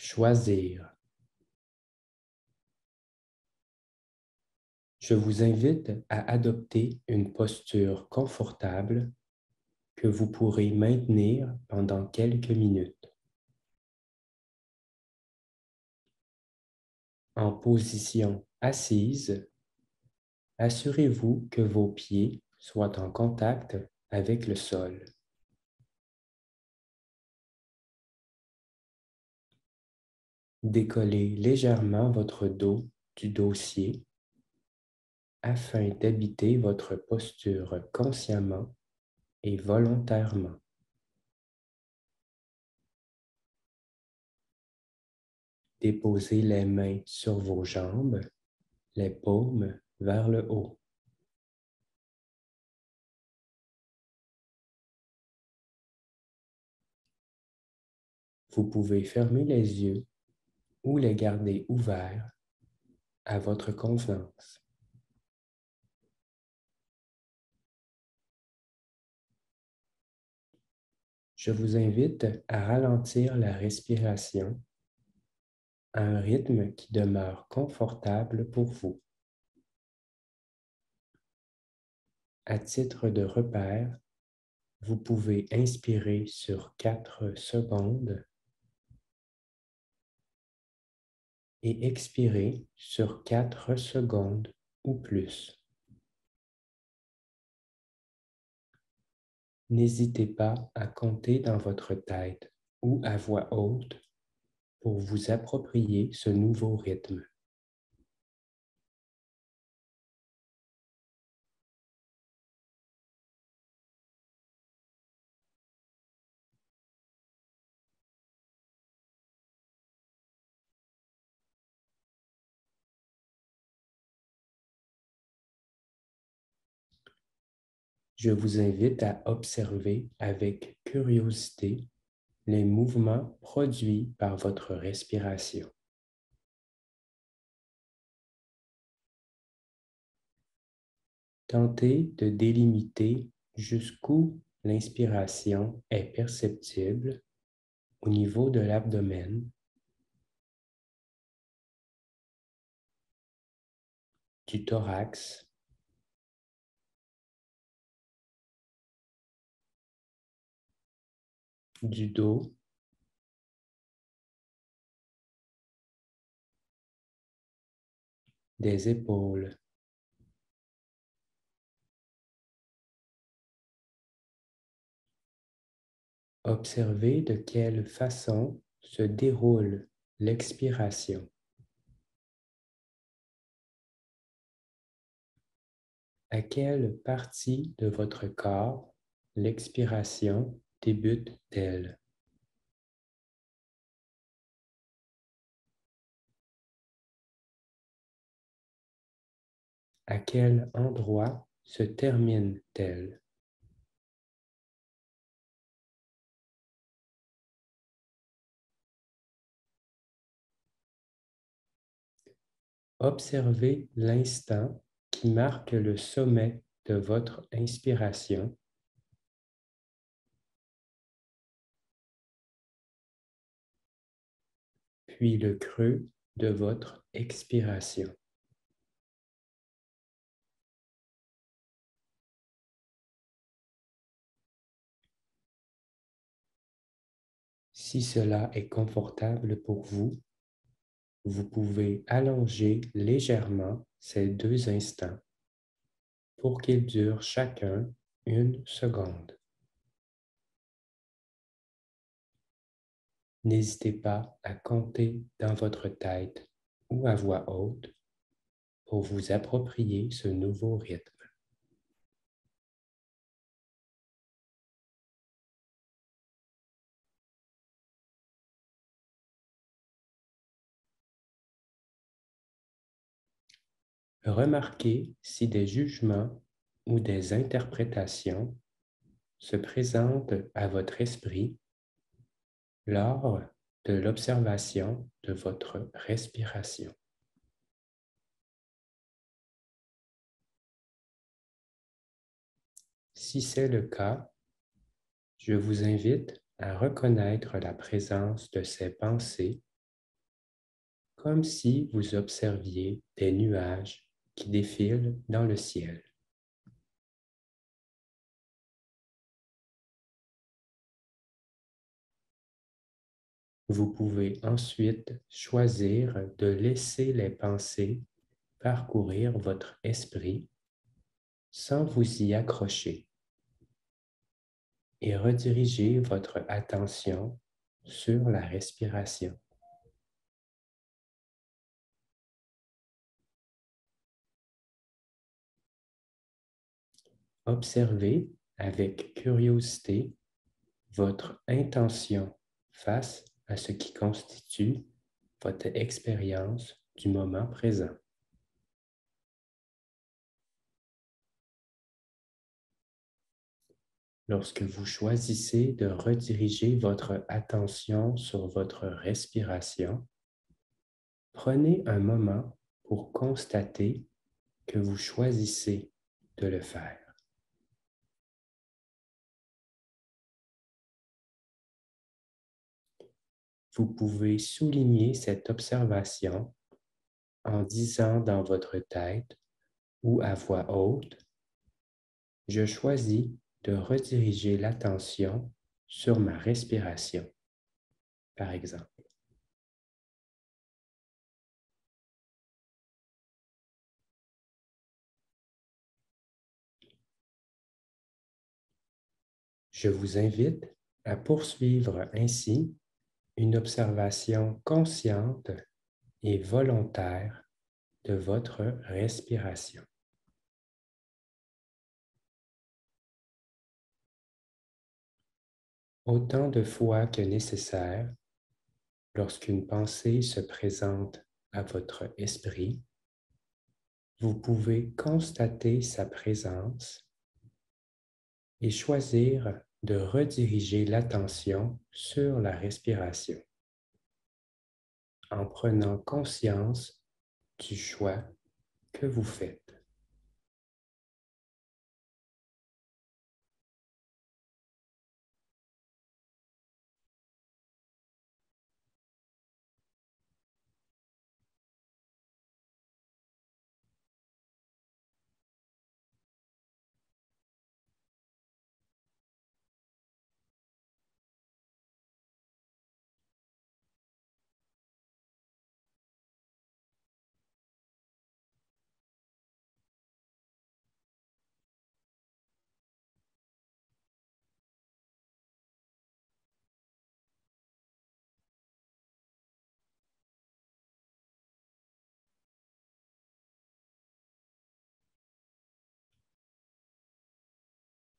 Choisir. Je vous invite à adopter une posture confortable que vous pourrez maintenir pendant quelques minutes. En position assise, assurez-vous que vos pieds soient en contact avec le sol. Décollez légèrement votre dos du dossier afin d'habiter votre posture consciemment et volontairement. Déposez les mains sur vos jambes, les paumes vers le haut. Vous pouvez fermer les yeux ou les garder ouverts à votre convenance. Je vous invite à ralentir la respiration à un rythme qui demeure confortable pour vous. À titre de repère, vous pouvez inspirer sur 4 secondes et expirer sur 4 secondes ou plus. N'hésitez pas à compter dans votre tête ou à voix haute pour vous approprier ce nouveau rythme. Je vous invite à observer avec curiosité les mouvements produits par votre respiration. Tentez de délimiter jusqu'où l'inspiration est perceptible au niveau de l'abdomen, du thorax, du dos, des épaules. Observez de quelle façon se déroule l'expiration. À quelle partie de votre corps l'expiration débute-t-elle? À quel endroit se termine-t-elle? Observez l'instant qui marque le sommet de votre inspiration puis le creux de votre expiration. Si cela est confortable pour vous, vous pouvez allonger légèrement ces 2 instants pour qu'ils durent chacun 1 seconde. N'hésitez pas à compter dans votre tête ou à voix haute pour vous approprier ce nouveau rythme. Remarquez si des jugements ou des interprétations se présentent à votre esprit lors de l'observation de votre respiration. Si c'est le cas, je vous invite à reconnaître la présence de ces pensées comme si vous observiez des nuages qui défilent dans le ciel. Vous pouvez ensuite choisir de laisser les pensées parcourir votre esprit sans vous y accrocher et rediriger votre attention sur la respiration. Observez avec curiosité votre intention face à ce qui constitue votre expérience du moment présent. Lorsque vous choisissez de rediriger votre attention sur votre respiration, prenez un moment pour constater que vous choisissez de le faire. Vous pouvez souligner cette observation en disant dans votre tête ou à voix haute, « Je choisis de rediriger l'attention sur ma respiration », par exemple. Je vous invite à poursuivre ainsi une observation consciente et volontaire de votre respiration. Autant de fois que nécessaire, lorsqu'une pensée se présente à votre esprit, vous pouvez constater sa présence et choisir de rediriger l'attention sur la respiration en prenant conscience du choix que vous faites.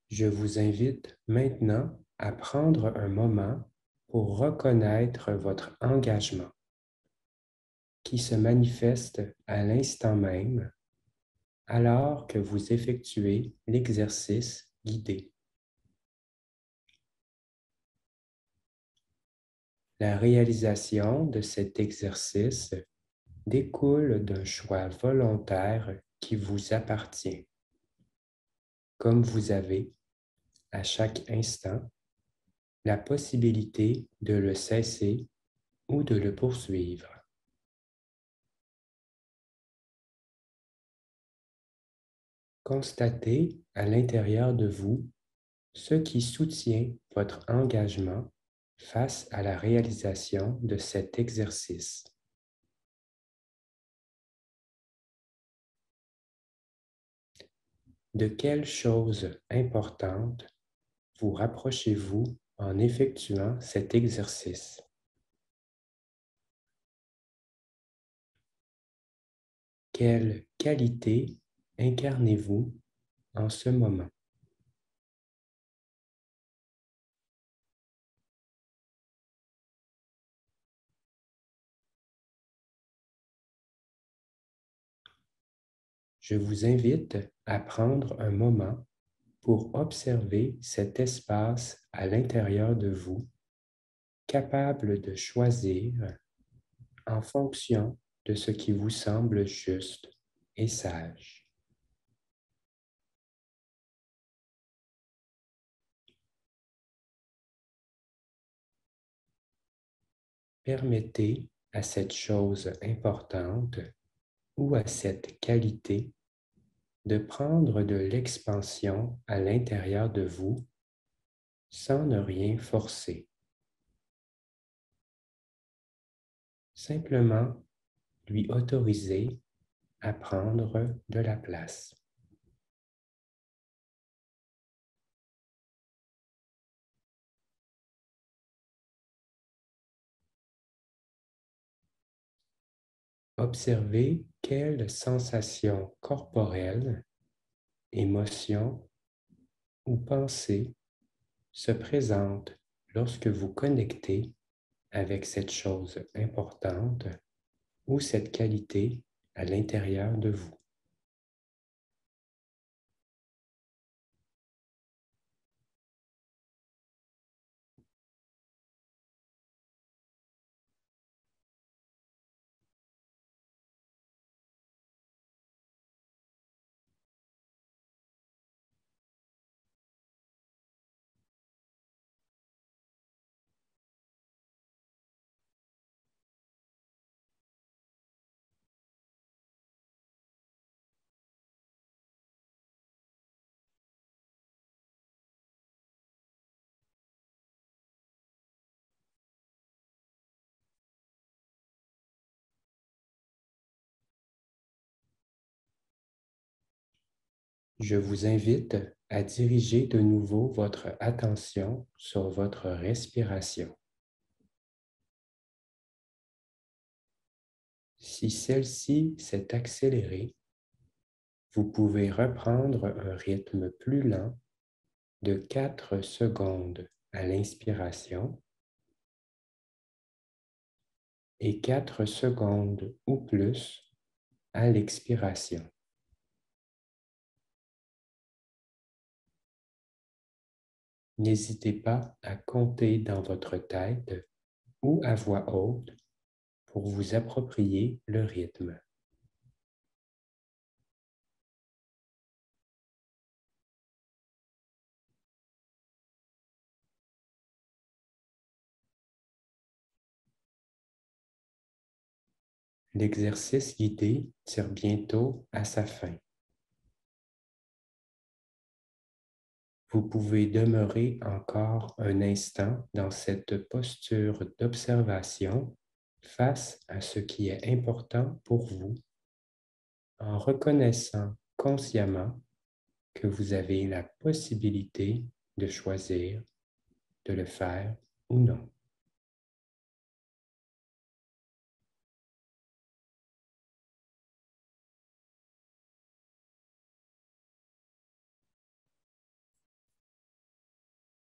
Je vous invite maintenant à prendre un moment pour reconnaître votre engagement qui se manifeste à l'instant même alors que vous effectuez l'exercice guidé. La réalisation de cet exercice découle d'un choix volontaire qui vous appartient, comme vous avez, à chaque instant, la possibilité de le cesser ou de le poursuivre. Constatez à l'intérieur de vous ce qui soutient votre engagement face à la réalisation de cet exercice. De quelle chose importante vous rapprochez-vous en effectuant cet exercice? Quelle qualité incarnez-vous en ce moment? Je vous invite à prendre un moment pour observer cet espace à l'intérieur de vous, capable de choisir en fonction de ce qui vous semble juste et sage. Permettez à cette chose importante ou à cette qualité de prendre de l'expansion à l'intérieur de vous sans ne rien forcer. Simplement lui autoriser à prendre de la place. Observez quelles sensations corporelles, émotions ou pensées se présentent lorsque vous connectez avec cette chose importante ou cette qualité à l'intérieur de vous. Je vous invite à diriger de nouveau votre attention sur votre respiration. Si celle-ci s'est accélérée, vous pouvez reprendre un rythme plus lent de 4 secondes à l'inspiration et 4 secondes ou plus à l'expiration. N'hésitez pas à compter dans votre tête ou à voix haute pour vous approprier le rythme. L'exercice guidé tire bientôt à sa fin. Vous pouvez demeurer encore un instant dans cette posture d'observation face à ce qui est important pour vous, en reconnaissant consciemment que vous avez la possibilité de choisir de le faire ou non.